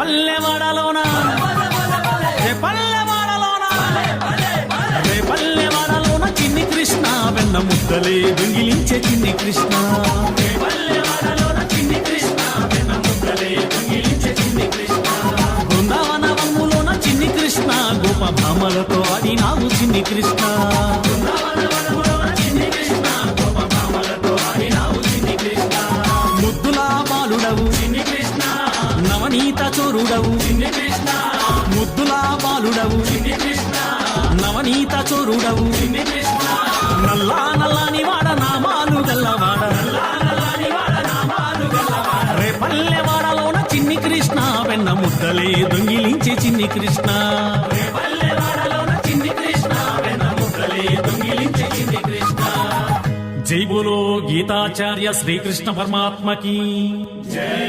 పల్లెవాడలోన పల్లెవాడలోన చిన్ని కృష్ణ వెన్న ముద్దలే దొంగిలించే చిన్ని కృష్ణ బృందావన వమ్ములోన చిన్ని కృష్ణ గోప భామలతో ఆడినావు చిన్ని కృష్ణ ముద్దులా బాలుడవు చిన్ని కృష్ణ నవనీత చోరుడవు చిన్ని కృష్ణ ముద్దులా బాలుడవు చిన్ని కృష్ణ నవనీత చోరుడవు చిన్ని కృష్ణ నల్లా నల్లాని వాడ నామాలు గల్లవాడ రే పల్లెవాడలోన చిన్ని కృష్ణ వెన్న ముద్దలే దొంగిలించే చిన్ని కృష్ణ జై బోలో గీతాచార్య శ్రీకృష్ణ పరమాత్మకి జై.